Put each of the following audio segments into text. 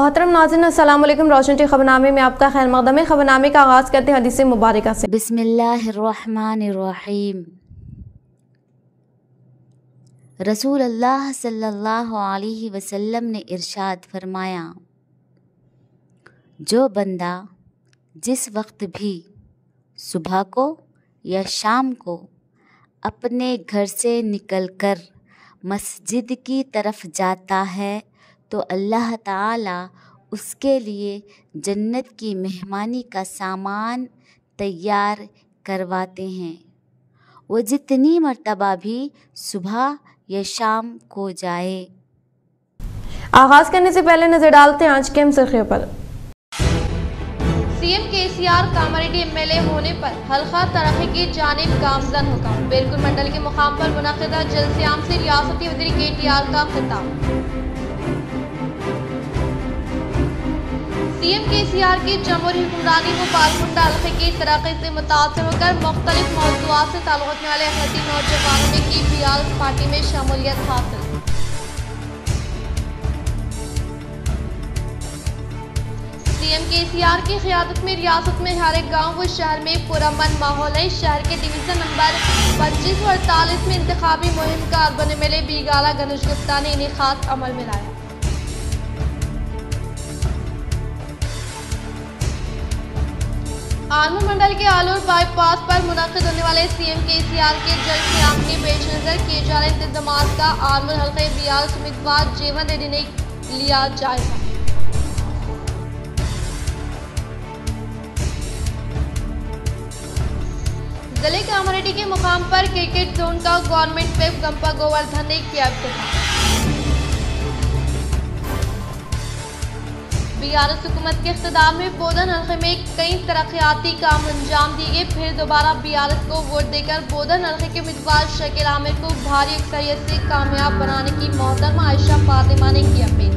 मोहतरम नाज़रीन, अस्सलाम वालेकुम। रोशन टी खबरनामे में आपका खैर मक़दम है। खबरनामे का आगाज़ करते हैं हदीस मुबारक से। बिस्मिल्लाहिर्रहमानिर्रहीम। रसूल अल्लाह सल्लल्लाहु अलैहि वसल्लम ने इरशाद फरमाया, जो बंदा जिस वक्त भी सुबह को या शाम को अपने घर से निकलकर मस्जिद की तरफ जाता है तो अल्लाह ताला उसके लिए जन्नत की मेहमानी का सामान तैयार करवाते हैं। वो जितनी मर्तबा भी सुबह या शाम को जाए। आगाज़ करने से पहले नजर डालते हैं आज के अहम सुर्खियों पर। सीएम केसीआर कामारेड्डी एमएलए होने पर हल्का तरक्की की जानिब गामजन होगा। बेलकुल मंडल के मुकाम पर मुनक़िदा जलसियाम से रियासती वज़ीर केटीआर का खिताब। सीएम केसीआर की जमहूरी हुक्मरानी को पालकुंडा हल्के की तरक्की से मुतासिर होकर मुख्तलिफ मौज़ूआत से ताल्लुक़ रखने वाले अहमदी नौजवानों ने की पीआरएस पार्टी में शमूलियत हासिल। सीएम केसीआर की क़यादत में रियासत में हर एक गाँव व शहर में पुरअमन माहौल है। शहर के डिवीज़न नंबर 25 और 48 में इंतखाबी मुहिम का अर्बन एमएलए बीगाला गणेश गुप्ता ने इन्हें खास अमल में लाया। आलमू मंडल के आलूर बाईपास पर मुनक़िद होने वाले सीएम केसीआर के जलसियाम के पेश नज़र किए जा रहे इंतजामात का आलमूर हल्के बीआरएस उम्मीदवार जीवन रेड्डी ने लिया जायजा। जिले कामारेड्डी के मुकाम पर क्रिकेट जोन का गवर्नमेंट व्हिप गंपा गोवर्धन ने किया इफ्तिताह। बीआरएस हुकूमत के इख्तिदार में बोधन हल्के में कई तरक्याती काम अंजाम दिए गए। फिर दोबारा बीआरएस को वोट देकर बोधन हल्के के उम्मीदवार शकील आमिर को भारी अक्सरियत से कामयाब बनाने की मोहतरमा आयशा फातिमा ने की अपील।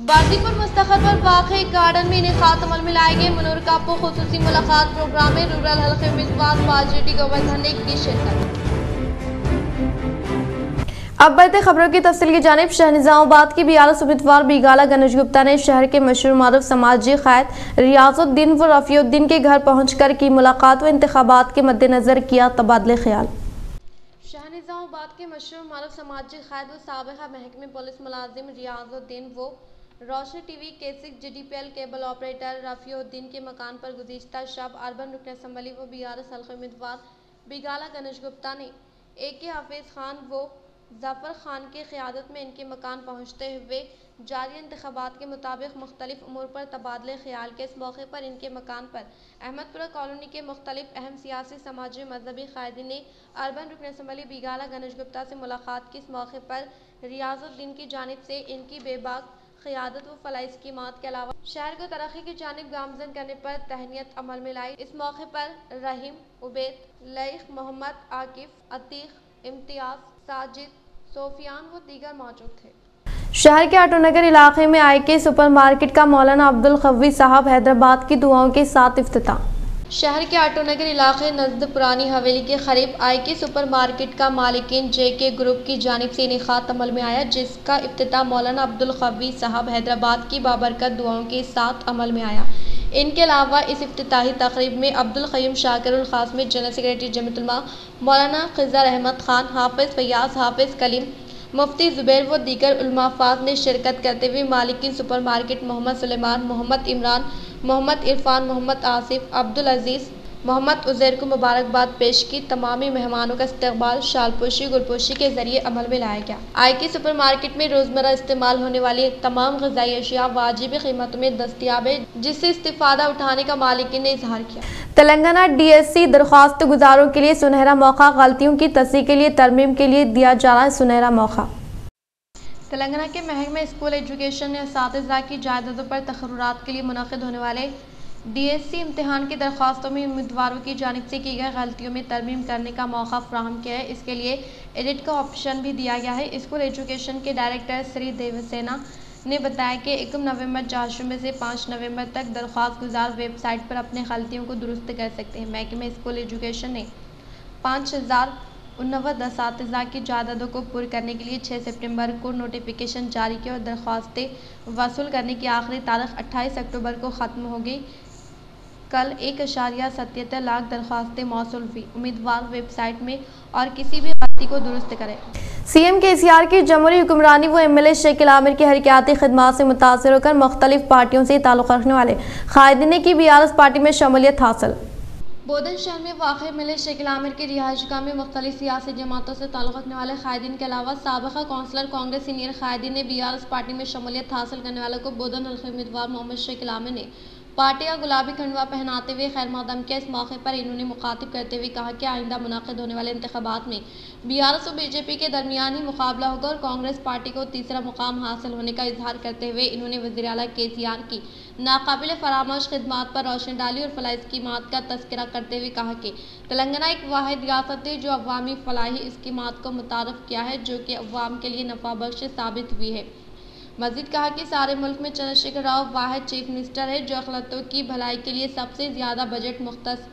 बाजीपुर मुस्तखर पर वाक़े गार्डन में इनेकात अमल में लाए गए मुनूर कापो खुसूसी मुलाकात प्रोग्राम में रूरल हल्के उम्मीदवार बाजरेड्डी गोवर्धन ने की शिरकत। अब बढ़ते खबरों की तफसील की जानिब। शहर निजामाबाद की बीआरएस उम्मीदवार बीगाला गणेश गुप्ता ने शहर के मशहूर मारूफ समाजी क़ायद रियाजुद्दीन व रफ़ीउद्दीन के घर पहुंचकर की मुलाकात व इंतखाबात के मद्देनजर किया तबादले ख्याल। शहर निजामाबाद के मशहूर मारूफ समाजी क़ायद व साबिक़ा महकमे पुलिस मुलाजिम रियाजुद्दीन व रोशनी टीवी केसिक जीडीपीएल केबल ऑपरेटर रफ़ीउद्दीन के मकान पर गुज़िश्ता शब अर्बन रुकन असम्बली व बीआरएस हल्के उम्मीदवार बीगाला गणेश गुप्ता ने AK हाफिज खान व ज़फ़र खान की क़यादत में इनके मकान पहुँचते हुए जारी इंतख़ाबात के मुताबिक मुख्तलिफ उमूर पर तबादले ख्याल के। इस मौके पर इनके मकान पर अहमदपुरा कॉलोनी के मुख्तलिफ अहम सियासी समाजी मजहबी क़ायदीन ने अर्बन रुकन असम्बली बीगाला गणेश गुप्ता से मुलाकात की। इस मौके पर रियाजुद्दीन की जानिब से इनकी बेबाक क़यादत व फलाही स्कीमात के अलावा शहर को तरक्की की जानिब गामजन करने पर तहनीत अमल में लाई। इस मौके पर रहीम, उबैद, लईख, मोहम्मद, आकिफ, अतीक, इम्तियाज, साजिद, सोफियान व दीगर मौजूद थे। शहर के आटोनगर इलाके में IK सुपरमार्केट का मौलाना अब्दुल क़वी साहब हैदराबाद की दुआओं के साथ इफ्तिताह। शहर के आटोनगर इलाके नज़द पुरानी हवेली के करीब IK सुपरमार्केट का मालिकीन JK ग्रुप की जानिब से इनेकात अमल में आया, जिसका इफ्तिताह मौलाना अब्दुल क़वी साहब हैदराबाद की बाबरकत दुआओं के साथ अमल में आया। इनके अलावा इस इफ्तिताही तक़रीब में अब्दुल क़य्यूम शाकिरुल क़ासमी जनरल सेक्रेटरी जमीयत उलमा, मौलाना ख़िज़र अहमद ख़ान, हाफ़िज़ फ़याज़, हाफ़िज़ कलीम, मुफ्ती ज़ुबैर व दीगर उलमा-फ़ाज़ ने शिरकत करते हुए मालिकीन सुपरमार्केट मोहम्मद सुलेमान, मोहम्मद इमरान, मोहम्मद इरफान, मोहम्मद आसिफ, अब्दुल अज़ीज़, मोहम्मद उज़ैर को मुबारकबाद पेश की। तमामी मेहमानों का इस्तकबाल शालपोशी गुलपोशी के जरिए अमल में लाया गया। IK सुपरमार्केट में रोज़मर्रा इस्तेमाल होने वाली तमाम ग़िज़ाई अशिया वाजिब कीमतों में दस्तियाब है, जिससे इस्तिफ़ादा उठाने का मालिकीन ने इजहार किया। तेलंगाना DSC दरख्वास्त गुजारों के लिए सुनहरा मौका। गलतियों की तस्हीह के लिए तरमीम के लिए दिया जा रहा है सुनहरा मौका। तेलंगाना के महकमे स्कूल एजुकेशन ने असातिज़ा की जायदादों पर तक़र्रुरात के लिए मुनक़िद होने वाले DSC इम्तिहान की दरख्वास्तों में उम्मीदवारों की जानिब से की गई गलतियों में तरमीम करने का मौका फ़राहम किया है। इसके लिए एडिट का ऑप्शन भी दिया गया है। स्कूल एजुकेशन के डायरेक्टर श्री देवसेना ने बताया कि 1 नवंबर 4 में से 5 नवंबर तक दरख्वास्त गुजार वेबसाइट पर अपने गलतियों को दुरुस्त कर सकते हैं। महकमे स्कूल एजुकेशन ने 5000 59 असातिज़ा की जायदादों को पुर करने के लिए 6 सितंबर को नोटिफिकेशन जारी किया और दरख्वास्तें वसूल करने की आखिरी तारीख 28 अक्टूबर को ख़त्म हो गई। कल 1.77 लाख दरख्वास्तें मौसूल हुई। उम्मीदवार वेबसाइट में और किसी भी गलती को दुरुस्त करें। सीएम केसीआर की जमहूरी हुक्मरानी व एमएलए शकील आमिर की हरकियाती खिदमात से मुतासिर होकर मुख्तलिफ पार्टियों से ताल्लुक़ रखने वाले कायदीन ने की बीआरएस पार्टी में शमूलियत हासिल। बोधन शहर में वाक़ एमएलए शकील आमिर के रिहाइशगाह में मुख्तलिफ सियासी जमातों से ताल्लुक़ रखने वाले कायदीन के अलावा साबिक़ा कौंसलर कांग्रेस सीनियर कायदीन ने बीआरएस पार्टी में शमूलियत हासिल करने वालों को बोधन हल्के उम्मीदवार मोहम्मद शकील आमिर ने पार्टी का गुलाबी खंडवा पहनाते हुए खैर मकदम किया। इस मौके पर इन्होंने मुखातिब करते हुए कहा कि आइंदा मुनाकिद होने वाले इंतखाबात में बीआरएस और बीजेपी के दरमियान ही मुकाबला होगा और कांग्रेस पार्टी को तीसरा मुकाम हासिल होने का इजहार करते हुए इन्होंने वज़ीर आला केसीआर की नाकाबिल फरामोश खिदमात पर रोशनी डाली और फलाही स्कीमात का तस्करा करते हुए कहा कि तेलंगाना एक वाहिद रियासत है जो अवामी फलाही स्कीमात को मुतारफ़ किया है जो कि अवाम के लिए नफ़ा बख्श साबित हुई है। मजीद कहा कि सारे मुल्क में चंद्रशेखर राव वाहिद चीफ मिनिस्टर है जो अखिलतों की भलाई के लिए सबसे ज़्यादा बजट मुख्तस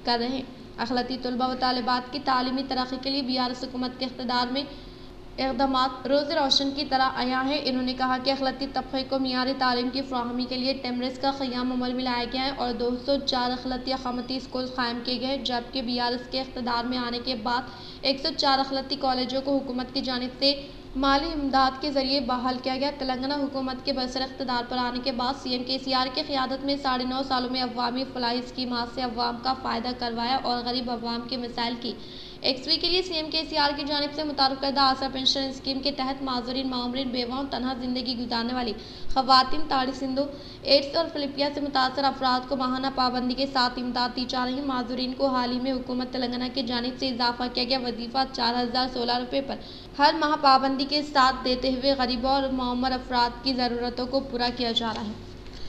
कर रहे हैं। अखिलती तलबा व तालिबात की तालीमी तरक्की के लिए बीआरएस हुकूमत के इक़्तिदार में इक़दामात रोज़ रोशन की तरह आया है। इन्होंने कहा कि अखिलती तबक़े को मियारी तालीम की फ़राहमी के लिए टेमरेस का क़याम अमल में लाया गया है और 204 अखिलती अक़ामती स्कूल क़ायम किए गए हैं, जबकि बीआरएस के इक़्तिदार में आने के बाद 104 अखिलती कॉलेजों को हुकूमत की जानिब से माली इमदाद के जरिए बहाल किया गया। तेलंगाना हुकूमत के बरसर इक़्तिदार पर आने के बाद सीएम केसीआर की क़यादत में 9.5 सालों में अवामी फलाही स्कीमात से अवाम का फ़ायदा करवाया और गरीब अवाम के मसाइल की एक्सवी के लिए सीएम केसीआर की जानिब से मुतारुफ़ करदा आसरा पेंशन स्कीम के तहत माजूरीन, मामरीन, बेवाओं, तनहा ज़िंदगी गुजारने वाली ख़वातीन, ताड़ी सिंधु, एड्स और फिलिपिया से मुतासर अफराद को माहाना पाबंदी के साथ इमदाद दी जा रही है। माजूरीन को हाल ही में हुकूमत तेलंगाना की जानिब से इजाफा किया गया वजीफ़ा 4016 रुपये पर हर माह पाबंदी के साथ देते हुए गरीबों और मौमर अफराद की ज़रूरतों को पूरा किया जा रहा है।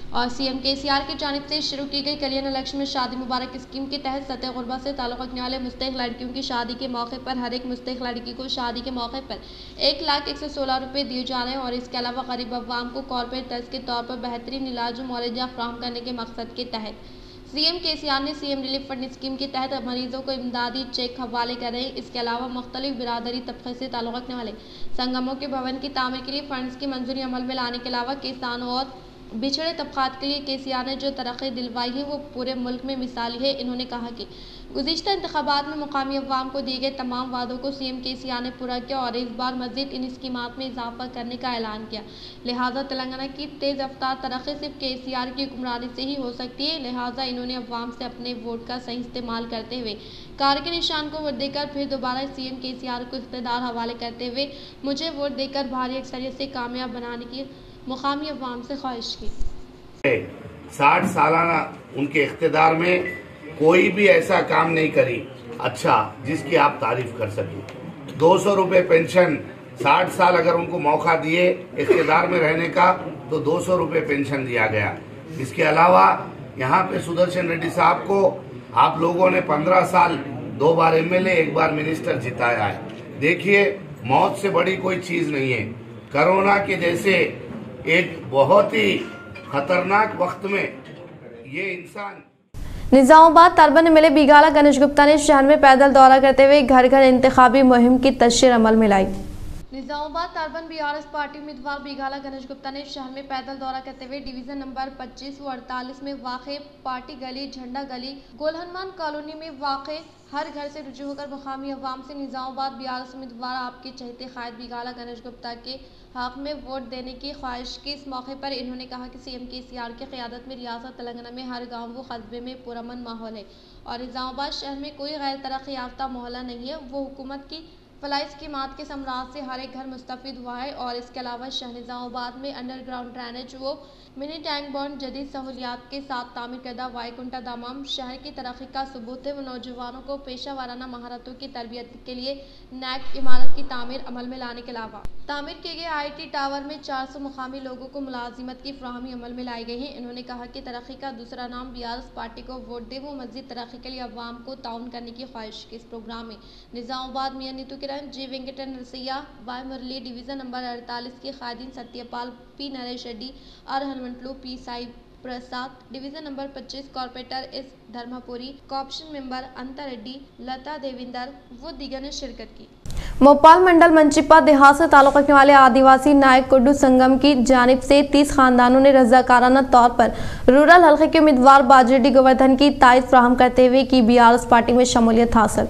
और सीएम केसीआर की जानिब से शुरू की गई कल्याण लक्ष्य में शादी मुबारक स्कीम के तहत सतह गुरबा से ताल्लुक़ रखने वाले मुस्तहिक़ लड़कियों की शादी के मौके पर हर एक मुस्तहिक़ लड़की को शादी के मौके पर 1,116 रुपये दिए जा रहे हैं और इसके अलावा गरीब अवाम को कॉर्पोरेट तर्ज के तौर पर बेहतरीन इलाज मुआवजा फराहम करने के मकसद के तहत सीएम केसीआर ने सीएम रिलीफ फंड स्कीम के तहत मरीजों को इमदादी चेक हवाले कर रहे हैं। इसके अलावा मुख्तलिफ बिरादरी तबक़े से ताल्लुक़ रखने वाले संगमों के भवन की तामीर के लिए फंड्स की मंजूरी अमल में लाने के अलावा किसानों और बिछड़े तबक़ात के लिए केसीआर ने जो तरक्की दिलवाई है वो पूरे मुल्क में मिसाली है। इन्होंने कहा कि गुज़िश्ता इंतखाबात में मुकामी अवाम को दिए गए तमाम वादों को सीएम केसीआर ने पूरा किया और इस बार मज़ीद इन स्कीमात में इजाफा करने का ऐलान किया। लिहाजा तेलंगाना की तेज़ रफ्तार तरक्की सिर्फ केसीआर की हुक्मरानी से ही हो सकती है। लिहाजा इन्होंने अवाम से अपने वोट का सही इस्तेमाल करते हुए कार के निशान को वोट देकर फिर दोबारा सीएम केसीआर को इख्तियार हवाले करते हुए मुझे वोट देकर भारी अक्सरियत से कामयाब बनाने की मुकामी अवाम से ख्वाहिश की। 60 सालाना उनके इख्तिदार में कोई भी ऐसा काम नहीं करी अच्छा जिसकी आप तारीफ कर सके। 200 रुपये पेंशन 60 साल अगर उनको मौका दिए इख्तिदार में रहने का तो 200 रुपये पेंशन दिया गया। इसके अलावा यहाँ पे सुदर्शन रेड्डी साहब को आप लोगों ने 15 साल 2 बार एमएलए 1 बार मिनिस्टर जिताया है। देखिए मौत से बड़ी कोई चीज नहीं है। कोरोना के जैसे एक बहुत ही खतरनाक वक्त में ये इंसान निजामाबाद तलबा ने मिले बिगाला गणेश गुप्ता ने शहर में पैदल दौरा करते हुए घर घर इंतखाबी मुहिम की तशरीह अमल में लाई। निजामाबाद तर्बन बीआरएस पार्टी उम्मीदवार बिगाला गणेश गुप्ता ने शहर में पैदल दौरा करते हुए डिवीजन नंबर 25 व 48 में वाक़े पार्टी गली, झंडा गली, गोल हनुमान कॉलोनी में वाक़े हर घर से रुजू होकर मुकामी अवाम से निजामाबाद बीआरएस उम्मीदवार आपके चहेते कायद बिगाला गणेश गुप्ता के हक में वोट देने की ख्वाहिश की। इस मौके पर इन्होंने कहा कि सीएम केसीआर की क़यादत में रियासत तेलंगाना में हर गाँव व कस्बे में पुरअमन माहौल है और निजामाबाद शहर में कोई गैर तरक्की याफ्ता मोहल्ला नहीं है। वो हुकूमत की फलाही स्कीमात के समराज से हर एक घर मुस्तफ़ीद हुआ है और इसके अलावा शहर निजामाबाद में अंडरग्राउंड ड्रेनेज व मिनी टैंक बॉन्ड जदीद सहूलियात के साथ तामीर करदा वाईकुंठा दामाम शहर की तरक्की का सबूत है। वो नौजवानों को पेशा वाराना महारतों की तरबियत के लिए नैक इमारत की तामीर अमल में लाने के अलावा तामीर किए गए IT टावर में 400 मुकामी लोगों को मुलाजिमत की फ्राहमी अमल में लाई गई है। इन्होंने कहा कि तरक्की का दूसरा नाम बीआरएस पार्टी को वोट दे। वो मज़ीद तरक्की के लिए अवाम को ताउन करने की ख्वाहिश की। इस प्रोग्राम में Nizamabad mayor Neetu Kiran, G Venkatan Narsaiah, Y Murali, division number 48 के कायदीन Satyapal, P Naresh Reddy, R Hanumanthulu, P Sai Prasad, division number 25 corporator S Dharmapuri, corporation member Antha Reddy, Latha Devinder व दीगर ने शिरकत की। भोपाल मंडल मंचिप्पा देहात से ताल्लुक़ रखने वाले आदिवासी नायक कुड्डू संगम की जानिब से 30 खानदानों ने रज़ाकाराना तौर पर रूरल हल्के के उम्मीदवार बाजिरेड्डी गोवर्धन की तायद फ्राहम करते हुए की बीआरएस पार्टी में शमूलियत हासिल।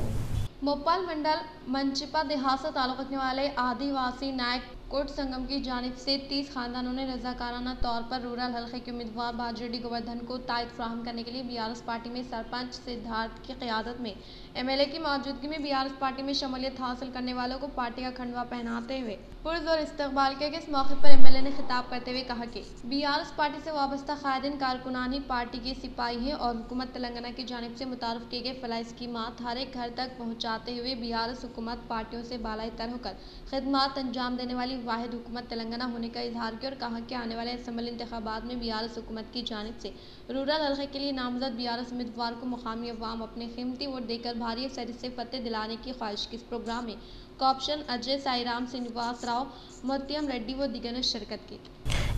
भोपाल मंडल मंचिप्पा देहात से ताल्लुक़ रखने वाले आदिवासी नायक कुड्डू संगम की जानिब से 30 खानदानों ने रज़ाकाराना तौर पर रूरल हल्के के उम्मीदवार बाजिरेड्डी गोवर्धन को तायद फ्राहम करने के लिए बीआरएस पार्टी में सरपंच सिद्धार्थ की क़यादत में एमएलए की मौजूदगी में बीआरएस पार्टी में शमूलियत हासिल करने वालों को पार्टी का खंडवा पहनाते हुए पुरजोर इस्तकबाल किया गया। इस मौके पर एमएलए ने खिताब करते हुए कहा कि बीआरएस पार्टी से वाबस्ता कायदीन कारकुनान ही पार्टी के सिपाही हैं और हुकूमत तेलंगाना की जानिब से मुतारफ़ किए गए फलाह स्कीमात हर एक घर तक पहुँचाते हुए बीआरएस हुकूमत पार्टियों से बालाई तर होकर खिदमात अंजाम देने वाली वाहिद हुकूमत तेलंगाना होने का इजहार किया और कहा कि आने वाले असम्बली इंतखाबात में बीआरएस हुकूमत की जानिब से रूरल हल्के के लिए नामजद बीआरएस उम्मीदवार को मुकामी अवाम अपने कीमती वोट देकर भारी अक्सरियत से फतेह दिलाने की ख्वाहिश की। इस प्रोग्राम में कॉर्पोरेशन अजय साईराम, श्रीनिवास राव, मोतियम रेड्डी व दीगर ने शिरकत की।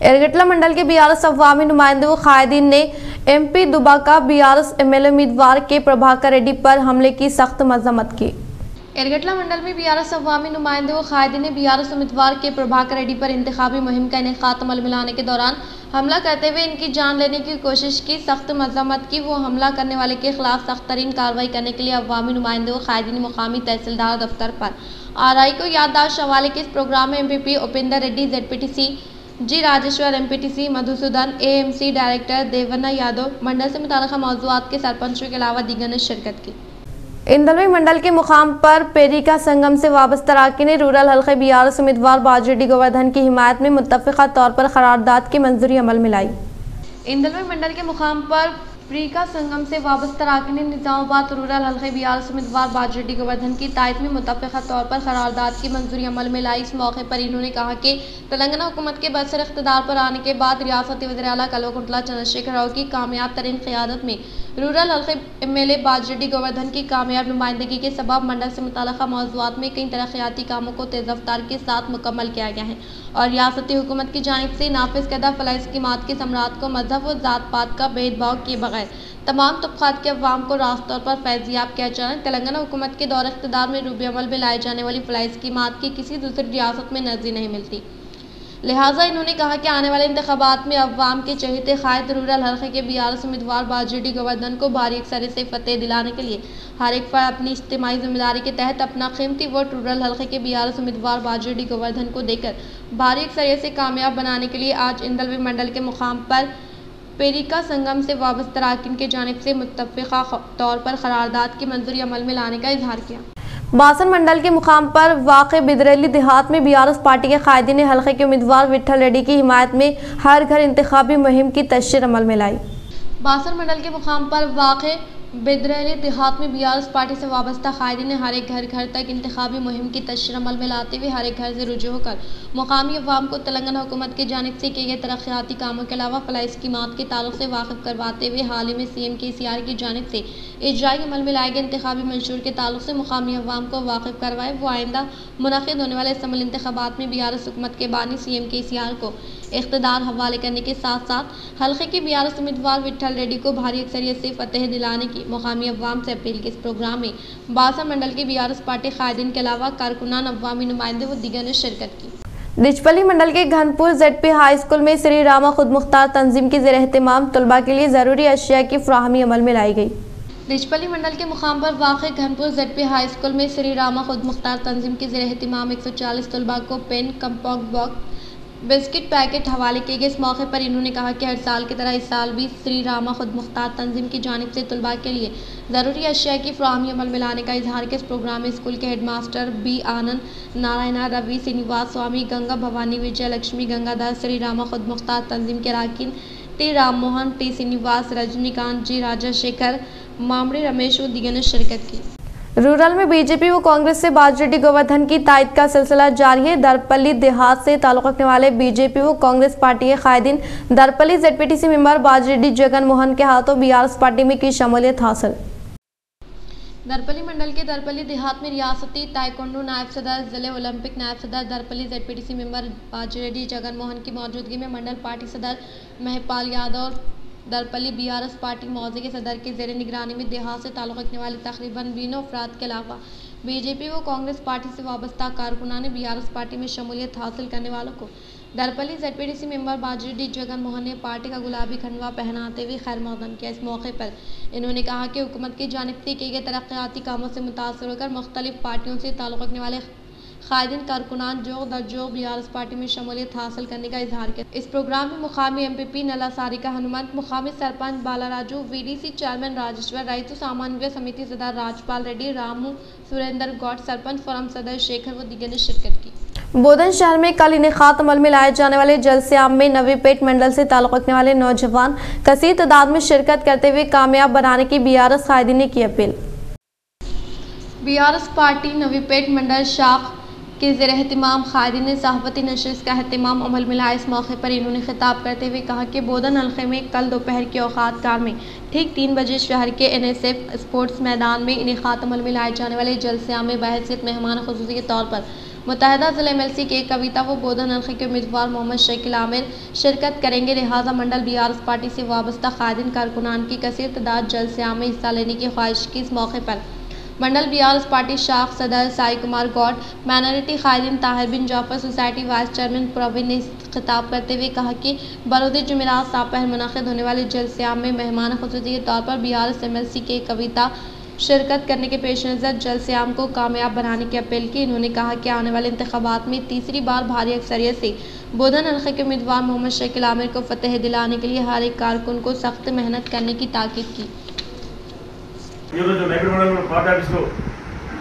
एरगटला मंडल के बीआरएस अवामी नुमाइंदे व कायदीन ने एमपी दुबाका बीआरएस एमएलए उम्मीदवार के प्रभाकर रेड्डी पर हमले की सख्त मजम्मत की। एरगटला मंडल में बीआरएस अवामी नुमाइंदे व कायदीन ने बीआरएस उम्मीदवार के प्रभाकर रेड्डी पर इंतखाबी मुहिम का इनेकाद अमल में लाने के दौरान हमला करते हुए इनकी जान लेने की कोशिश की, सख्त मजम्मत की। वो हमला करने वाले के खिलाफ सख्त तरीन कार्रवाई करने के लिए अवामी नुमाइंदे व कायदीन ने मुकामी तहसीलदार दफ्तर पर आरआई को याददाश्त हवाले के इस प्रोग्राम में MPP Upendra Reddy, ZPTC G Rajeshwar, MPTC Madhusudan, AMC director Devanna Yadav, mandal से मुताल्लिक़ा मौज़ूआत के सरपंचों के अलावा दीगर ने शिरकत की। इंदलवी मंडल के मुकाम पर पेरिका संगम से वाबस्ता अराकीन ने रूरल हल्के बीआरएस उम्मीदवार बाजिरेड्डी गोवर्धन की हिमायत में मुत्तफ़िक़ा तौर पर करारदाद की मंजूरी अमल में लाई। इंदलवी मंडल के मुकाम पर पेरिका संगम से वाबस्ता अराकीन ने निज़ामाबाद रूरल हल्के बीआरएस उम्मीदवार बाजिरेड्डी गोवर्धन की तायद में मुत्तफ़िक़ा तौर पर करारदाद की मंजूरी अमल में लाई। इस मौके पर इन्होंने कहा कि तेलंगाना हुकूमत के बरसर इक़्तिदार पर आने के बाद रियासती वज़ीर आला कल्वकुंतला चंद्रशेखर राव की कामयाब तरीन क़यादत में रूरल हल्के एमएलए बाजिरेड्डी गोवर्धन की कामयाब नुमाइंदगी के सबब मंडल से मुताल्लिक़ा मौज़ूआत में कई तरक्याती कामों को तेज़ रफ्तार के साथ मुकम्मल किया गया है और रियासती हुकूमत की जानिब से नाफिज करदा फलाह स्कीमात की समरात को मजहब व ज़ात पात का भेदभाव किए बगैर तमाम तबक़ात के अवाम को रास्त तौर पर फैज़याब किया जाए। तेलंगाना हुकूमत के दौर इक़्तिदार में रूबे अमल में लाए जाने वाली फलाह स्कीमात की किसी दूसरी रियासत में नज़ीर नहीं मिलती। लिहाजा इन्होंने कहा कि आने वाले इंतखाबात में अवाम के चहेते कायद रूरल हल्के के बीआरएस उम्मीदवार बाजिरेड्डी गोवर्धन को भारी अक्सरियत से फतेह दिलाने के लिए हर एक फ़र्द अपनी इज्तिमाई जिम्मेदारी के तहत अपना कीमती वोट रूरल हल्के के बीआरएस उम्मीदवार बाजिरेड्डी गोवर्धन को देकर भारी अक्सरियत से कामयाब बनाने के लिए आज इंदलवी मंडल के मुकाम पर पेरिका संगम से वाबस्ता अराकीन की जानिब से मुत्तफ़िक़ा तौर पर करारदाद की मंजूरी अमल में लाने का इजहार किया। बासन मंडल के मुकाम पर वाक़े बिदरेली देहात में बीआरएस पार्टी के कायदीन ने हल्के के उम्मीदवार विट्ठल रेड्डी की हिमायत में हर घर इंतखाबी मुहिम की तशरीह अमल में लाई। बासन मंडल के मुकाम पर वाक़े बिदरेली देहात में बीआरएस पार्टी से वाबस्ता कायदीन ने हर एक घर तक इंतखाबी मुहिम की तशरीह अमल में लाते हुए हर एक घर से रुजू होकर मुकामी अवाम को तेलंगाना हुकूमत की जानिब से किए गए तरक्याती कामों के अलावा फलाह स्कीमात के ताल्लुक से वाकिफ करवाते हुए हाल ही में सीएम केसीआर की जानिब से इजराई अमल में लाए गए इंतखाबी मंशूर के ताल्लुक से मुकामी अवाम को वाकिफ करवाए। वो आइंदा मुनक़िद होने वाले असम्बली इंतखाबात में बीआरएस हुकूमत के बानी सीएम केसीआर को इक़्तिदार हवाले करने के साथ साथ हल्के के बीआरएस उम्मीदवार विट्ठल रेड्डी को भारी अक्सरियत से फतेह दिलाने की मुकामी अवाम से अपील की। इस प्रोग्राम में बासन मंडल के बीआरएस पार्टी कायदीन के अलावा कारकुनान, अवामी नुमाइंदे व दीगर ने शिरकत की। डिचपली मंडल के घनपुर जेडपी हाई स्कूल में श्री रामा खुद मुख्तार तंजीम की ज़ेर एहतमाम तलबा के लिए ज़रूरी अशिया की फ्राहमी अमल में लाई गई। डिचपली मंडल के मुकाम पर वाक़ घनपुर जेडपी हाई स्कूल में श्री रामा खुद मुख्तार तंजीम की ज़ेर एहतमाम 140 तलबा को pen, compass box, biscuit packet हवाले किए गए। इस मौके पर इन्होंने कहा कि हर साल की तरह इस साल भी श्री रामा खुद मुख्तार तंजीम की जानिब से तलबा के लिए ज़रूरी अशिया की फ्राहमी अमल में लाने का इजहार के इस प्रोग्राम में स्कूल के हेडमास्टर बी आनंद, नारायणा, रवि, श्रीनिवास स्वामी, गंगा भवानी, विजय लक्ष्मी, गंगाधर, श्री रामा खुद मुख्तार तंजीम के अराकीन टी राममोहन, टी श्रीनिवास, रजनीकांत जी, राजाशेखर, मामड़ी रमेश व दीगर ने शिरकत की। रूरल में बीजेपी व कांग्रेस से बाजिरेड्डी गोवर्धन की तायद का सिलसिला जारी है। दरपल्ली देहात से ताल्लुक़ रखने वाले बीजेपी व कांग्रेस पार्टी के कायदीन दरपल्ली जेडपीटीसी मेंबर बाजिरेड्डी जगन मोहन के हाथों बीआरएस पार्टी में की शमूलियत हासिल। दरपल्ली मंडल के दरपल्ली देहात में रियासती ताइक्वांडो नायब सदर, जिले ओलंपिक नायब सदर, दरपल्ली जेडपीटीसी मेंबर बाजिरेड्डी जगन मोहन की मौजूदगी में मंडल पार्टी सदर महपाल यादव, दरपली बीआरएस पार्टी मौजे के सदर के ज़ेर निगरानी में देहात से ताल्लुक़ रखने वाले तकरीबन 20 अफराद के अलावा बीजेपी व कांग्रेस पार्टी से वाबस्ता कारकुनान ने बीआरएस पार्टी में शमूलियत हासिल करने वालों को दरपली ZPDC मेंबर बाजरी डी जगन मोहन ने पार्टी का गुलाबी खंडवा पहनाते हुए खैर मकदम किया। इस मौके पर इन्होंने कहा कि हुकूमत की जानिब से किए गए तरक्याती कामों से मुतासर होकर मुख्तलिफ पार्टियों से ताल्लुक़ रखने वाले कायदीन कारकुनान जो दर जो बीआरएस पार्टी में शमूलियत हासिल करने का इजहार किया। इस प्रोग्राम में मुकामी MPP नला सारिका हनुमंत, मुकामी सरपंच बाला राजू, VDC चेयरमैन राजेश्वर, रईतु सामान्य समिति सदर राजपाल रेड्डी, रामू सुरेंद्र गौड़, सरपंच फोरम सदर शेखर व दीगर ने शिरकत की। बोधन शहर में कल इनेकात अमल में लाए जाने वाले जलस्याम में नवीपेट मंडल से ताल्लुक़ रखने वाले नौजवान कसीर तादाद में शिरकत करते हुए कामयाब बनाने की बीआरएस कायदीन ने की अपील। बीआरएस पार्टी नवीपेट मंडल शाख के ज़ेर एहतमाम कायदीन ने सहाफ़ती नशिस्त का एहतमाम अमल में लाया। इस मौके पर इन्होंने खिताब करते हुए कहा कि बोधन हल्के में कल दोपहर के औकात कार में ठीक 3 बजे शहर के NSF स्पोर्ट्स मैदान में इनेकात अमल में लाए जाने वाले जलस्याम में बहैसियत मेहमान खुसूसी के तौर पर मुत्तहिदा ज़िला MLC के कविता व बोधन हल्के के उम्मीदवार मोहम्मद शकील आमिर शिरकत करेंगे। लिहाजा मंडल बीआरएस पार्टी से वाबस्ता कायदीन कारकुनान की कसीर तादाद जलस्याम में हिस्सा लेने की ख्वाहिश की। इस मौके पर मंडल बीआरएस पार्टी शाख सदर साई कुमार गौड़, माइनॉरिटी कायदीन Tahir bin Jafar, society vice chairman Praveen ने खिताब करते हुए कहा कि बरोज़ जुमेरात सापहर मुनाक़िद होने वाले जलस्याम में मेहमान खुसूसी के तौर पर बीआरएस MLC के कविता शिरकत करने के पेश नज़र जलस्याम को कामयाब बनाने की अपील की। इन्होंने कहा कि आने वाले इंतखाबात में तीसरी बार भारी अक्सरियत से बोधन हल्के के उम्मीदवार मोहम्मद शकील आमिर को फतेह दिलाने के लिए हर एक कारकुन को सख्त मेहनत करने की ताकीद की। ఈరోజు నగర మండలంలో పార్టీ ఆఫీస్లో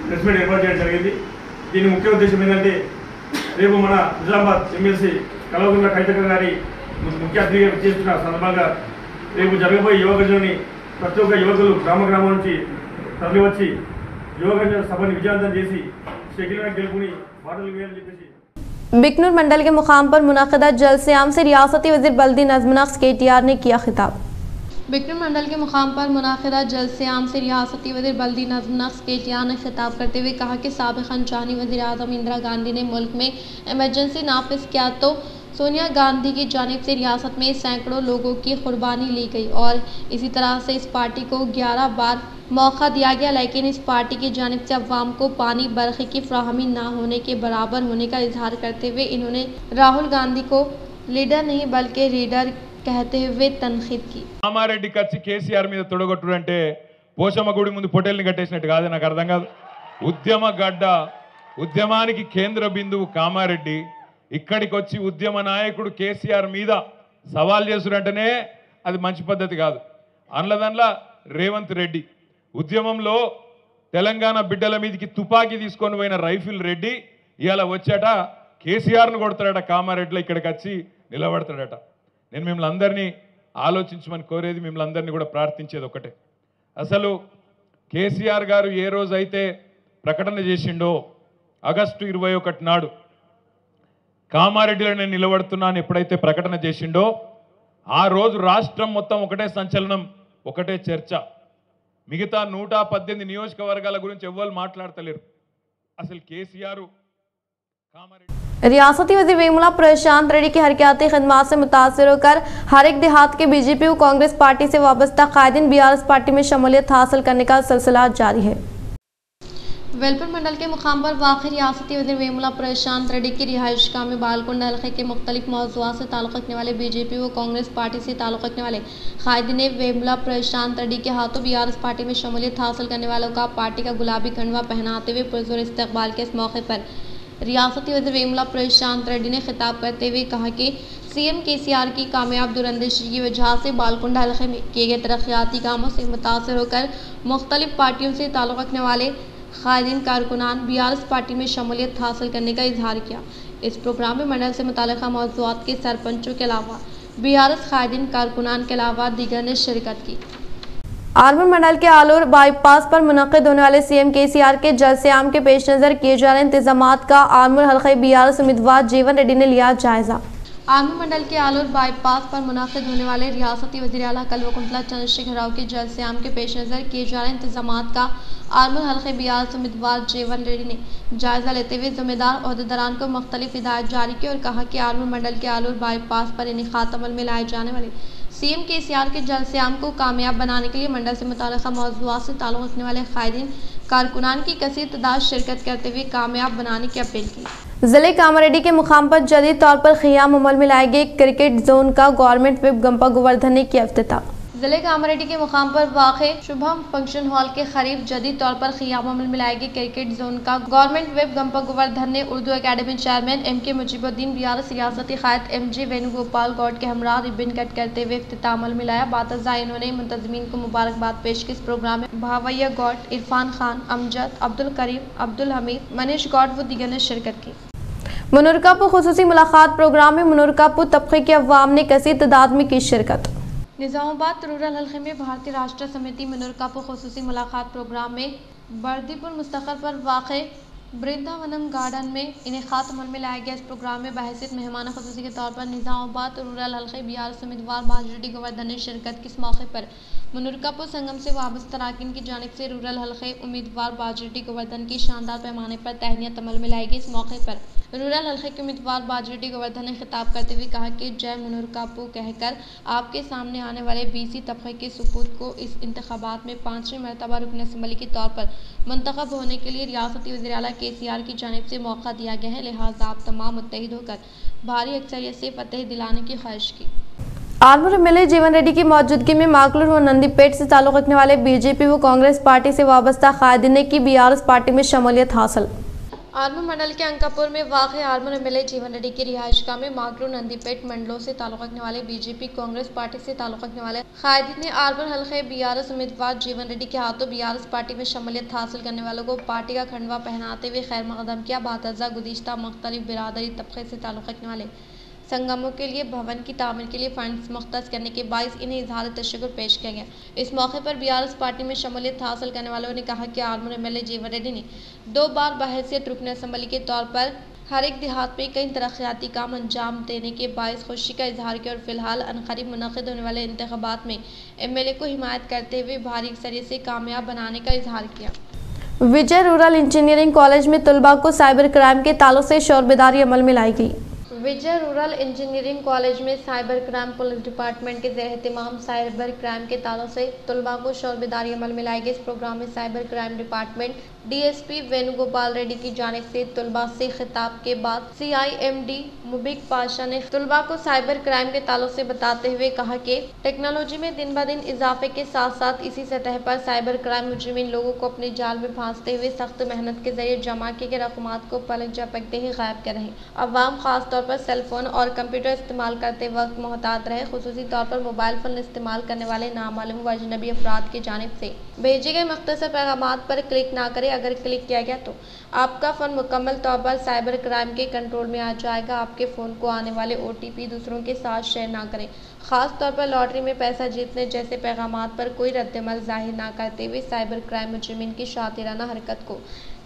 ప్రెస్ మీట్ ఏర్పాటు చేయడం జరిగింది। దీని ముఖ్య ఉద్దేశం ఏంటంటే రేపు మన నిజామాబాద్ MLC కల్వకుంట్ల కవిత గారి ముఖ్య అతిథిగా చేస్తున్న సందర్భంగా రేపు జరగబోయే యువగజని ప్రతి ఒక్క యువకులు గ్రామం నుంచి తరలివచ్చి యువగజన సభని విజయవంతం చేసి శకిలన గెలుపుని బాటలు వేయాలని చెప్పేసి बिकनूर मंडल के मुकाम पर मुनाक़िदा जलस्याम से रियासती वज़ीर बल्दी नज़्म नक्श KTR ने किया खिताब। बिकनूर मंडल के मुकाम पर मुनाक़िदा जलस्याम से रियासती वज़ीर बल्दी नज़्म नक्श KTR ने खिताब करते हुए कहा कि साबिक़ अंजानी वज़ीर आज़म इंदिरा गांधी ने मुल्क में एमरजेंसी नाफिज किया तो सोनिया गांधी की जानिब से रियासत में सैकड़ों लोगों की कुर्बानी ली गई और इसी तरह से इस पार्टी को 11 बार मौका दिया गया, लेकिन इस पार्टी की जानिब से अवाम को पानी बरक़ी की फ्राहमी ना होने के बराबर होने का इजहार करते हुए इन्होंने राहुल गांधी को लीडर नहीं बल्कि रीडर कहते हुए तनखीद की। కామారెడ్డి కచ్చి కేసీఆర్ మీద తొడగొట్టుడు అంటే పోషమ్మ గుడి ముందు పొటేల్ని కట్టేసినట్టు కాదు, నాకు అర్థం కాదు. ఉద్యమ గడ్డ, ఉద్యమానికి కేంద్ర బిందువు కామారెడ్డి, ఇక్కడికి వచ్చి ఉద్యమ నాయకుడు కేసీఆర్ మీద సవాల్ చేసురంటేనే అది మంచి పద్ధతి కాదు. అనలదన్ల రేవంత్ రెడ్డి ఉద్యమంలో తెలంగాణ బిడ్డల మీదకి తుపాకీ తీసుకొని పోయిన రైఫిల్ రెడ్డి ఇవాళ వచ్చాట కేసీఆర్ను కొడతాడట, కామారెడ్డిలో ఇక్కడికి వచ్చి నిలబడతాడట. నేను మిమ్మల్ని అందరినీ ఆలోచించమని కోరేది, మిమ్మల్ని అందరినీ కూడా ప్రార్థించేది ఒకటే. అసలు కేసీఆర్ గారు ఏ రోజైతే ప్రకటన చేసిండో ఆగస్టు 21 నాడు కామారెడ్డిలో నేను నిలబడుతున్నాను ఎప్పుడైతే ప్రకటన చేసిండో ఆ రోజు రాష్ట్రం మొత్తం ఒకటే సంచలనం, ఒకటే చర్చ. మిగతా 118 నియోజకవర్గాల గురించి ఎవ్వరు మాట్లాడతలేరు. అసలు కేసీఆర్ కామారెడ్డి रियासती वज़ीर वेमुला प्रशांत रेड्डी की हरकयाती खदमात से मुतासर होकर हर एक देहात के BJP व कांग्रेस पार्टी से वाबस्ता कायदीन बीआरएस पार्टी में शमूलियत हासिल करने का सिलसिला जारी है। वेलपुर मंडल के मुकाम पर वाक़ई रियासती वज़ीर वेमुला प्रशांत रेड्डी की रिहाइशगाह में बालकुंड हल्के के मुख्तलिफ मौज़ूआत से ताल्लुक़ रखने वाले BJP व कांग्रेस पार्टी से ताल्लुक़ रखने वाले कायदीन वेमुला प्रशांत रेड्डी के हाथों बीआरएस पार्टी में शमूलियत हासिल करने वालों का पार्टी का गुलाबी खंडवा पहनाते हुए पुरज़ोर इस्तकबाल के इस मौके पर रियासती वज़ीर वेमुला प्रशांत रेड्डी ने खिताब करते हुए कहा कि CM KCR की कामयाब दूरंदेशी की वजह से बालकुंडा हल्के में किए गए तरक्याती कामों से मुतासर होकर मुख्तलिफ पार्टियों से ताल्लुक़ रखने वाले कायदीन कारकुनान बीआरएस पार्टी में शमूलियत हासिल करने का इजहार किया। इस प्रोग्राम में मंडल से मुताल्लिक़ा मौज़ूआत के सरपंचों के अलावा बीआरएस कायदीन कारकुनान के अलावा दीगर ने शिरकत की। आलमपुर मंडल के आलूर बाईपास पर मुनक़िद होने वाले CM KCR के जलस्याम के पेश नज़र किए जा रहे इंतजामात का आलमपुर हल्के BRS उम्मीदवार जीवन रेड्डी ने लिया जायजा। आलमपुर मंडल के आलूर बाईपास पर मुनक़िद होने वाले रियासती वज़ीर आला कल्वकुंतला चंद्रशेखर राव के जलस्याम के पेश नज़र किए जा रहे इंतजामात का आलमपुर हल्के BRS उम्मीदवार जीवन रेड्डी ने जायजा लेते हुए ज़िम्मेदार ओहदेदारान को मुख्तलिफ हिदायत जारी की और कहा कि आलमपुर मंडल के आलूर बाईपास पर इनेकात अमल में लाए जाने वाले सीएम केसीआर के जलस्याम को कामयाब बनाने के लिए मंडल से मुताल्लिक़ा मौज़ूआत से ताल्लुक़ रखने वाले कायदीन कारकुनान की कसीर तादाद शिरकत करते हुए कामयाब बनाने की अपील की। जिले कामारेड्डी के मुकाम पर जदीद तौर पर ख़ियाम अमल में लाए गए क्रिकेट जोन का गवर्नमेंट विप गंपा गोवर्धन ने किया इफ्तिताह। जिले कामारेड्डी के मुकाम पर वाक़े शुभम फंक्शन हॉल के करीब जदीद तौर पर ख़ियाम अमल में लाए गए क्रिकेट जोन का गवर्नमेंट विप गंपा गोवर्धन ने Urdu academy chairman M K. Mujibuddin BRS रियासती क़ायद एम.जे. वेणुगोपाल गौड के हमरा रिबन कट करते हुए इफ्तिताह अमल में लाया। बातज़ा इन्होंने मुंतज़मीन को मुबारकबाद पेश की। इस प्रोग्राम में भावैया गौड, इरफान खान, अमजद, अब्दुल करीम, अब्दुल हमीद, मनीष गौड व दीगर ने शिरकत की। मुनरकापुर खुसूसी मुलाकात प्रोग्राम में मुनरकापुर तबके के अवाम ने कसीर तादाद में की शिरकत। निज़ामाबाद रूरल हल्के में भारतीय राष्ट्र समिति मुनरकापुर खुसूसी मुलाकात प्रोग्राम में बर्दीपुर मुस्तक़ल पर वाक़े वृंदावनम गार्डन में इनेकात अमल में लाया गया। इस प्रोग्राम में बहैसियत मेहमान खुसूसी के तौर पर निज़ामाबाद रूरल हल्के बीआरएस उम्मीदवार बाजरेड्डी गोवर्धन ने शिरकत की। इस मौके पर मुनरकापुर संगम से वाबस्ता अरकान की जानिब से रूरल हल्के उम्मीदवार बाजरेड्डी गोवर्धन की शानदार पैमाने पर तहनीत अमल में लाई गई। इस मौके पर रूरल हल्के के उम्मीदवार बाजरेड्डी गोवर्धन ने खिताब करते हुए कहा कि जय मुनरकापुर कहकर आपके सामने आने वाले बीसी तबके के सुपूत को इस इंतखाबात में 5वीं मरतबा रुकन असम्बली के तौर पर मुंतखब होने के लिए रियासती वज़ीर आला केसीआर की जानिब से मौका दिया गया है। लिहाजा आप तमाम मुत्तहिद होकर भारी अक्सरियत से फतेह दिलाने की ख्वाहिश की। आर्मर एमएलए जीवन रेड्डी की मौजूदगी में माकलूर व नंदीपेट से ताल्लुक़ रखने वाले बीजेपी व कांग्रेस पार्टी से वाबस्ता कायदीन ने की बीआरएस पार्टी में शमूलियत हासिल। आर्मर मंडल के अंकापुर में वाक़ आर्मर एमएलए जीवन रेड्डी की रिहाइशगाह में माकलूर नंदीपेट मंडलों से ताल्लुक़ रखने वाले बीजेपी कांग्रेस पार्टी से ताल्लुक़ रखने वाले कायदीन ने आर्मर हल्के बीआरएस उम्मीदवार जीवन रेड्डी के हाथों बीआरएस पार्टी में शमूलियत हासिल करने वालों को पार्टी का खंडवा पहनाते हुए खैर मक़दम किया। बातज़ा गुज़िश्ता मुख्तलिफ बिरादरी तबक़े से ताल्लुक़ रखने वाले संगमों के लिए भवन की तामीर के लिए फंड्स मुख्तस करने के बाइस इन्हें इजहार तशक्कुर पेश किया गया। इस मौके पर बीआरएस पार्टी में शमूलियत हासिल करने वालों ने कहा कि आर्मर एमएलए जीवन रेड्डी ने 2 बार बहैसियत रुकन असम्बली के तौर पर हर एक देहात में कई तरक्याती काम अंजाम देने के बाइस खुशी का इजहार किया और फिलहाल अनकरीब मुनक़िद होने वाले इंतखाबात में एमएलए को हिमायत करते हुए भारी अक्सरियत से कामयाब बनाने का इजहार किया। विजय रूरल इंजीनियरिंग कॉलेज में तलबा को साइबर क्राइम के ताल्लुक से शोरबेदारी अमल में लाई गई। विजय रूरल इंजीनियरिंग कॉलेज में साइबर क्राइम पुलिस डिपार्टमेंट के ज़ेर एहतिमाम साइबर क्राइम के ताल्लुक से तलबा को शोरबेदारी अमल में लाई गई। इस प्रोग्राम में cyber crime department DSP Venugopal Reddy की जानिब से तलबा से खिताब के बाद CIMD मुबिक पाशा ने तलबा को साइबर क्राइम के ताल्लुक से बताते हुए कहा कि टेक्नोलॉजी में दिन ब दिन इजाफे के साथ साथ इसी सतह पर साइबर क्राइम मुजरिमीन लोगों को अपने जाल में फांसते हुए सख्त मेहनत के जरिए जमा किए गए रकमात को पलक झपकते ही गायब कर रहे। अवाम खास तौर पर सेलफोन और कंप्यूटर इस्तेमाल करते वक्त मोहतात रहे, खुसूसी तौर पर मोबाइल फ़ोन इस्तेमाल करने वाले नामालूम व अजनबी अफराद की जानिब से भेजे गए मुख्तसर पैगामात पर क्लिक ना करें। अगर क्लिक किया गया तो आपका फ़ोन मुकम्मल तौर पर साइबर क्राइम के कंट्रोल में आ जाएगा। आपके फ़ोन को आने वाले OTP दूसरों के साथ शेयर ना करें। ख़ास तौर पर लॉटरी में पैसा जीतने जैसे पैगामात पर कोई रद्दमल जाहिर ना करते हुए साइबर क्राइम मुजरिमीन की शातिराना हरकत को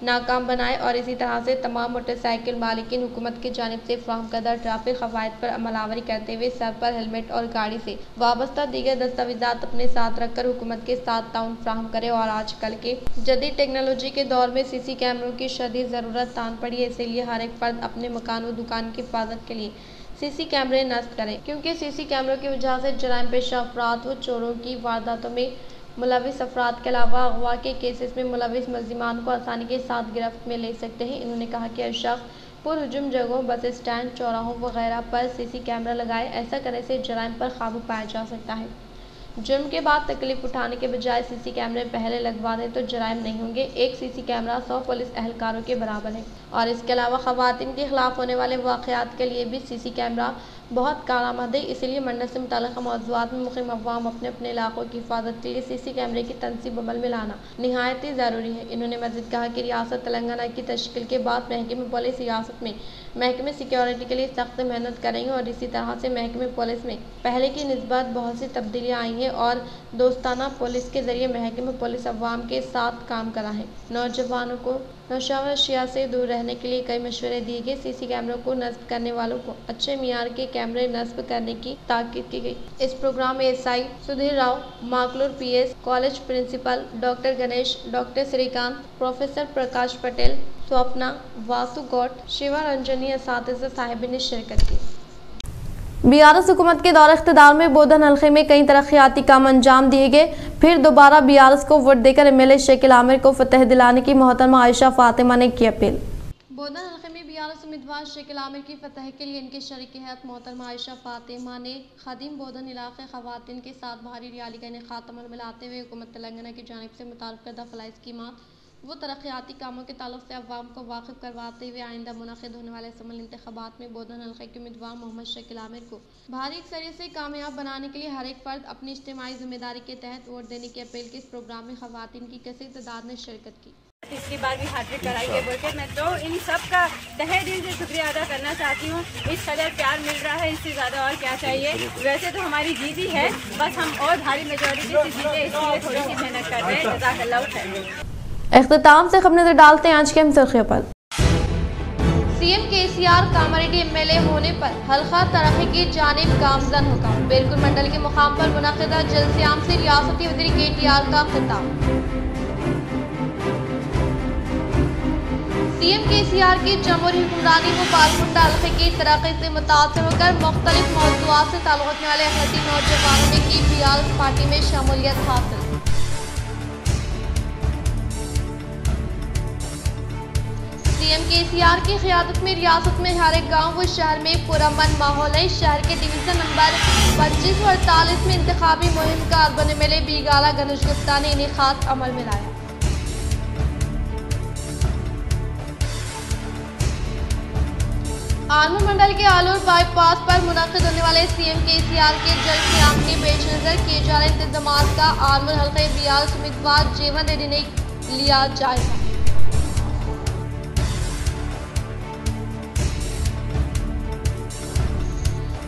नाकाम बनाए और इसी तरह से तमाम मोटरसाइकिल मालिकीन हुकूमत की जानिब से फ्राहम करदा ट्रैफिक क़वाइद पर अमलावरी करते हुए सर पर हेलमेट और गाड़ी से वाबस्ता दीगर दस्तावेज़ात अपने साथ रखकर हुकूमत के साथ ताउन फ्राहम करें। और आजकल के जदीद टेक्नोलॉजी के दौर में CC कैमरों की शदीद ज़रूरत तान पड़ी है, इसीलिए हर एक फ़र्द अपने मकान व दुकान की हिफाजत के लिए CC कैमरे नस्ब करें, क्योंकि CC कैमरों की वजह से जराइम पेशा अफराद व चोरों की वारदातों में मुलविस अफराद के अलावा अगवा के केसेस में मुलविस मुल्ज़िमान को आसानी के साथ गिरफ्त में ले सकते हैं। इन्होंने कहा कि हर शख्स पुरहुजुम जगहों, बस स्टैंड, चौराहों वगैरह पर CC कैमरा लगाए। ऐसा करने से जराइम पर काबू पाया जा सकता है। जुर्म के बाद तकलीफ उठाने के बजाय CC कैमरे पहले लगवा दें तो जराइम नहीं होंगे। एक CC कैमरा 100 पुलिस एहलकारों के बराबर है। और इसके अलावा ख़वातीन के खिलाफ होने वाले वाक़यात के लिए भी CC कैमरा बहुत कारआमद है। इसलिए मंडल से मुताल्लिक़ मौज़ूआत में मुक़ीम अवाम अपने अपने इलाक़ों की हिफाजत के लिए CC कैमरे की तनसीब अमल में लाना निहायत ही ज़रूरी है। इन्होंने मज़ीद कहा कि रियासत तेलंगाना की तश्कील के बाद महकमे पुलिस रियासत में महकमे सिक्योरिटी के लिए सख्त मेहनत करेंगे और इसी तरह से महकमे पुलिस में पहले की निस्बत बहुत सी तब्दीलियाँ आई हैं और दोस्ताना पुलिस के ज़रिए महकमे पुलिस अवाम के साथ काम करा है। नौजवानों को नशा व अशिया से दूर रहने के लिए कई मशवरे दिए गए। CC कैमरों को नस्ब करने वालों को अच्छे मियार के कैमरे नस्ब करने की ताकीद की गई। इस प्रोग्राम में SI Sudhir Rao, Makloor PS college principal doctor Ganesh, doctor Srikanth, professor Prakash Patel, Swapna, Vasu Goud, Shiva Ranjani असातिज़ा साहिबीन ने शिरकत की। BRS हुकूमत के दौर इख्तिदार में बोधन हल्के में कई तरक्याती काम अंजाम दिए गए। फिर दोबारा BRS को वोट देकर MLA शकील आमिर को फतह दिलाने की मोहतरमा आयशा फातिमा ने की अपील। बोधन हल्के में BRS उम्मीदवार शकील आमिर की फतह के लिए इनके शरीक हैत मोहतरमा आयशा फातिमा ने खदीम बोधन इलाके खवातीन के साथ भारी रैली का इनेकाद अमल में लाते हुए हुकूमत तेलंगाना की जानिब से मुतारफ़ करदा फलाही स्कीमात वो तरक्याती कामों के ताल्लुक से अवाम को वाकिफ करवाते हुए आइंदा मुनक़िद होने वाले असम्बली इंतखाबात में बोधन हल्के के उम्मीदवार मोहम्मद शकील आमिर को भारी अक्सरियत से कामयाब बनाने के लिए हर एक फ़र्द अपनी इज्तिमाई जिम्मेदारी के तहत वोट देने की अपील की। इस प्रोग्राम में खवातीन की कसीर तादाद ने शिरकत की। इसकी बार भी हाजिर कराई है बोलकर मैं तो इन सब का तहे दिल से शुक्रिया अदा करना चाहती हूँ। इस कदर प्यार मिल रहा है, इससे ज़्यादा और क्या चाहिए। वैसे तो हमारी जीत ही है, बस हम और भारी मेजॉरिटी से जीते इसलिए थोड़ी सी मेहनत कर रहे हैं। जज़ाकल्लाह खैर। इख्तिताम से खबर नजर डालते हैं आज के अहम सुर्खियों पर। CM KCR कामारेड्डी MLA होने पर हल्का तरक्की की जानिब गामजन होगा। बिरकुल मंडल के मुकाम पर मुनक़िदा जलसे-आम से रियासती वज़ीर KTR का खिताब। CM KCR की जमहूरी हुक्मरानी व पालकुंडा हल्के की तरक्की से मुतासिर होकर मुख्तलिफ मौज़ूआत से ताल्लुक़ रखने वाले अहमदी नौजवानों ने की BRS पार्टी में शमूलियत हासिल। CM KCR की क़ियादत में रियासत में हर एक गाँव व शहर में पुरअमन माहौल है। शहर के डिवीज़न नंबर 25 और 48 में इंतखाबी मुहिम का अर्बन MLA बीगाला गणेश गुप्ता ने इनेकाद अमल में लाया। आलमूर मंडल के आलूर बाईपास पर मुनक़िद होने वाले CM KCR के जलसे-आम के पेश नज़र किए जा रहे इंतजामात का आलमूर हल्के BRS उम्मीदवार जीवन रेड्डी ने लिया जायजा।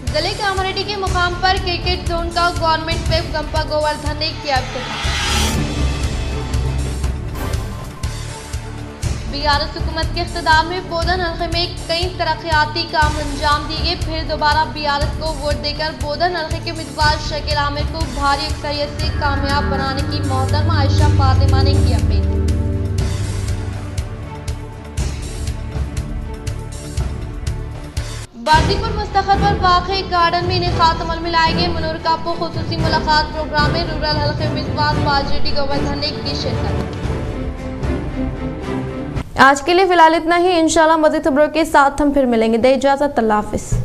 जिले कामारेड्डी के मुकाम पर क्रिकेट जोन का गवर्नमेंट व्हिप गंपा गोवर्धन ने किया इफ्तिताह। BRS हुकूमत के इख्तिदार में बोधन हल्के में कई तरक्याती काम अंजाम दिए गए। फिर दोबारा BRS को वोट देकर बोधन हल्के के उम्मीदवार शकील आमिर को भारी अक्सरियत से कामयाब बनाने की मोहतरमा आयशा फातिमा ने की अपील। बाजीपुर मुस्तखर पर वाक़ई गार्डन में इनेकाद अमल में लाए गए मुनूर कापो खुसूसी मुलाकात प्रोग्राम में रूरल हल्के उम्मीदवार बाजेटी गोवर्धन ने की शिरकत। आज के लिए फिलहाल इतना ही। इंशाल्लाह मज़ीद खबरों के साथ हम फिर मिलेंगे। दे इजाज़त, अल्लाह हाफ़िज़।